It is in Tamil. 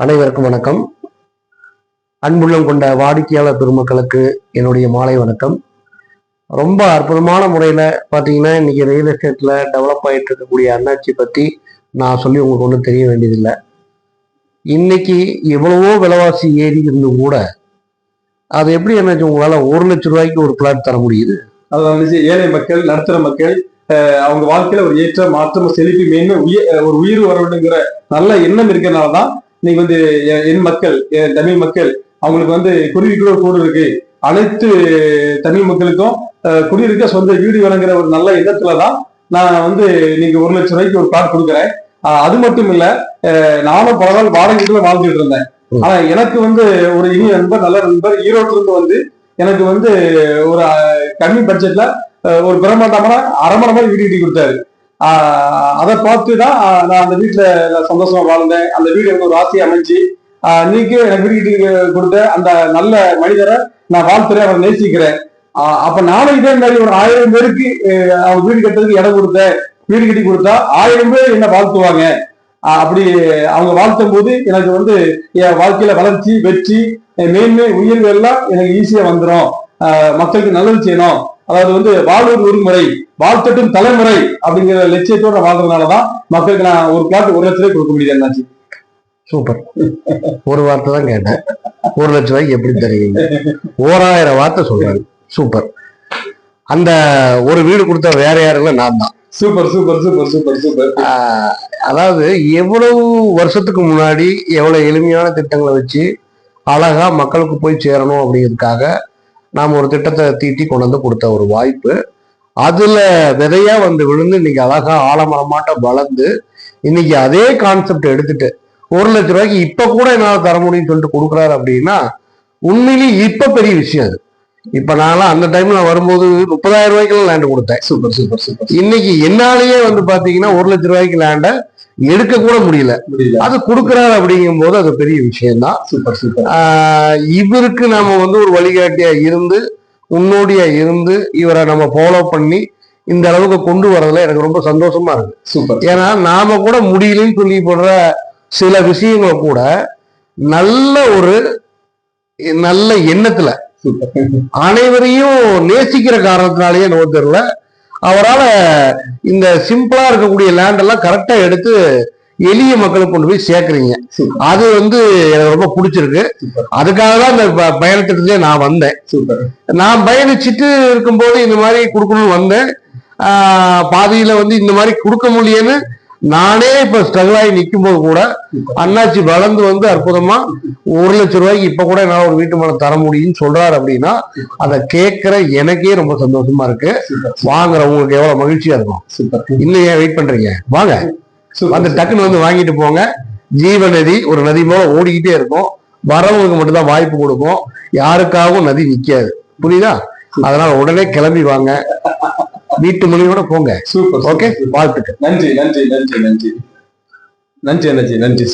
அனைவருக்கும் வணக்கம். அன்புள்ளம் கொண்ட வாடிக்கையாளர் பெருமக்களுக்கு என்னுடைய மாலை வணக்கம். ரொம்ப அற்புதமான முறையில் பார்த்தீங்கன்னா இன்னைக்கு ரியல் எஸ்டேட்டில் டெவலப் ஆகிட்டு இருக்கக்கூடிய அண்ணாச்சி பற்றி நான் சொல்லி உங்களுக்கு ஒன்றும் தெரிய வேண்டியதில்லை. இன்னைக்கு எவ்வளவோ விலைவாசி ஏறி இருந்தும் கூட அது எப்படி என்னாச்சு உங்களால் 1 லட்சம் ரூபாய்க்கு ஒரு பிளாட் தர முடியுது? அது வந்து ஏழை மக்கள், நடுத்தர மக்கள் அவங்க வாழ்க்கையில ஒரு ஏற்ற மாற்றம், செழிப்பு, மேன்மை, ஒரு உயிர் வர வேண்டுங்கிற நல்ல எண்ணம் இருக்கிறதுனாலதான் இன்னைக்கு வந்து என் மக்கள், தமிழ் மக்கள், அவங்களுக்கு வந்து குருவிக்குள்ள கூடு இருக்கு. அனைத்து தமிழ் மக்களுக்கும் குடியிருக்க சொந்த வீடு வேணுங்கிற ஒரு நல்ல எண்ணத்துலதான் நான் வந்து இன்னைக்கு 1 லட்சம் ரூபாய்க்கு ஒரு பிளாட் கொடுக்குறேன். அது மட்டும் இல்ல, நானும் பல நாள் வாடகைக்குள்ள வாழ்ந்துட்டு இருந்தேன். ஆனா எனக்கு வந்து ஒரு இனிய நண்பர், நல்ல நண்பர் ஈரோட்ல இருந்து வந்து எனக்கு வந்து ஒரு கம்மி பட்ஜெட்ல ஒரு பிரம்மாண்டமான அரமனை மாதிரி வீடு கட்டி கொடுத்தாரு. அதை பார்த்துதான் நான் அந்த வீட்டுல சந்தோஷமா வாழ்ந்தேன். அந்த வீடு எனக்கு ஒரு ஆசையை அமைஞ்சு இன்னைக்கு எனக்கு வீடு கட்டி கொடுத்த அந்த நல்ல மனிதரை நான் வாழ்த்துறேன், அவரை நேசிக்கிறேன். அப்ப நானும் இதே மாதிரி ஒரு 1000 பேருக்கு அவங்க வீடு கட்டுறதுக்கு இடம் கொடுத்தேன். வீடு கட்டி கொடுத்தா 1000 பேர் என்ன வாழ்த்துவாங்க. அப்படி அவங்க வாழ்த்தும் போது எனக்கு வந்து என் வாழ்க்கையில வளர்ச்சி, வெற்றி, மேன்மை, உயர்வு எல்லாம் எனக்கு ஈஸியா வந்துடும். மக்களுக்கு நல்லது செய்யணும், அதாவது வந்து வாழ்வது ஒரு முறை, வாழ்த்தட்டும் தலைமுறை அப்படிங்கிற லட்சியத்தோட வாழ்றதுனாலதான் மக்களுக்கு நான் ஒரு பிளாட் 1 லட்சம் ரூபாய் கொடுக்க முடியுது. என்னாச்சு? சூப்பர். ஒரு வார்த்தை தான் கேட்டேன், 1 லட்சம் ரூபாய்க்கு எப்படி தருவீங்க? 1000 வார்த்தை சொல்றாரு. சூப்பர். அந்த ஒரு வீடு கொடுத்த வேற யாருல நான் தான். Super super super super super. அதாவது எவ்வளவு வருஷத்துக்கு முன்னாடி எவ்வளவு எளிமையான திட்டங்களை வச்சு அழகா மக்களுக்கு போய் சேரணும் அப்படிங்கிறதுக்காக நாம் ஒரு திட்டத்தை தீட்டி கொண்டு வந்து கொடுத்த ஒரு வாய்ப்பு. அதுல விதையா வந்து விழுந்து இன்னைக்கு அழகா ஆலமரமாட்ட வளர்ந்து இன்னைக்கு அதே கான்செப்ட் எடுத்துட்டு 1 லட்சம் ரூபாய்க்கு இப்ப கூட என்னால தர முடியும்னு சொல்லிட்டு கொடுக்குறாரு அப்படின்னா உண்மையிலேயே இப்ப பெரிய விஷயம் அது. இப்ப நான்லாம் அந்த டைம்ல வரும்போது 30,000 ரூபாய்க்கு லேண்ட் கொடுத்தேன். Super super super. இன்னைக்கு என்னாலேயே வந்து பாத்தீங்கன்னா 1 லட்சம் ரூபாய்க்கு லேண்ட எடுக்க கூட முடியல. அது கொடுக்குறாரு அப்படிங்கும் போது அது பெரிய விஷயம்தான். Super super. இவருக்கு நாம வந்து ஒரு வழிகாட்டியா இருந்து, முன்னோடியா இருந்து, இவரை நம்ம ஃபாலோ பண்ணி இந்த அளவுக்கு கொண்டு வரதுல எனக்கு ரொம்ப சந்தோஷமா இருக்கு. சூப்பர். ஏன்னா நாம கூட முடியலன்னு சொல்லி போடுற சில விஷயங்களை கூட நல்ல ஒரு நல்ல எண்ணத்துல அனைவரையும் நேசிக்கிற காரணத்தினாலேயே நோ தெரியல அவரால் இந்த சிம்பிளா இருக்கக்கூடிய லேண்ட் எல்லாம் கரெக்டா எடுத்து எளிய மக்களுக்கு கொண்டு போய் சேர்க்குறீங்க. அது வந்து எனக்கு ரொம்ப பிடிச்சிருக்கு. அதுக்காக தான் இந்த பயணத்திட்டத்திலே நான் வந்தேன். நான் பயணிச்சுட்டு இருக்கும்போது இந்த மாதிரி கொடுக்கணும்னு வந்தேன். பாதியில வந்து இந்த மாதிரி கொடுக்க முடியலன்னு நானே இப்ப ஸ்ட்ரகிள் ஆகி நிற்கும் போது கூட அண்ணாச்சி வளர்ந்து வந்து அற்புதமா 1 லட்சம் ரூபாய்க்கு இப்ப கூட என்னால ஒரு வீட்டு மனை தர முடியும்னு சொல்றாரு அப்படின்னா அதை கேட்கிற எனக்கே ரொம்ப சந்தோஷமா இருக்கு. வாங்குறவங்களுக்கு எவ்வளவு மகிழ்ச்சியா இருக்கும். இன்னும் ஏன் வெயிட் பண்றீங்க? வாங்க, வந்து டக்குன்னு வந்து வாங்கிட்டு போங்க. ஜீவநதி ஒரு நதி போல ஓடிக்கிட்டே இருக்கும். வரவங்களுக்கு மட்டும்தான் வாய்ப்பு கொடுக்கும், யாருக்காகவும் நதி நிக்காது. புரியுதா? அதனால உடனே கிளம்பி வாங்க, வீட்டு மொழியோட போங்க. சூப்பர். ஓகே, வாழ்த்துக்கள். நன்றி நன்றி நன்றி நன்றி நன்றி நன்றி நன்றி.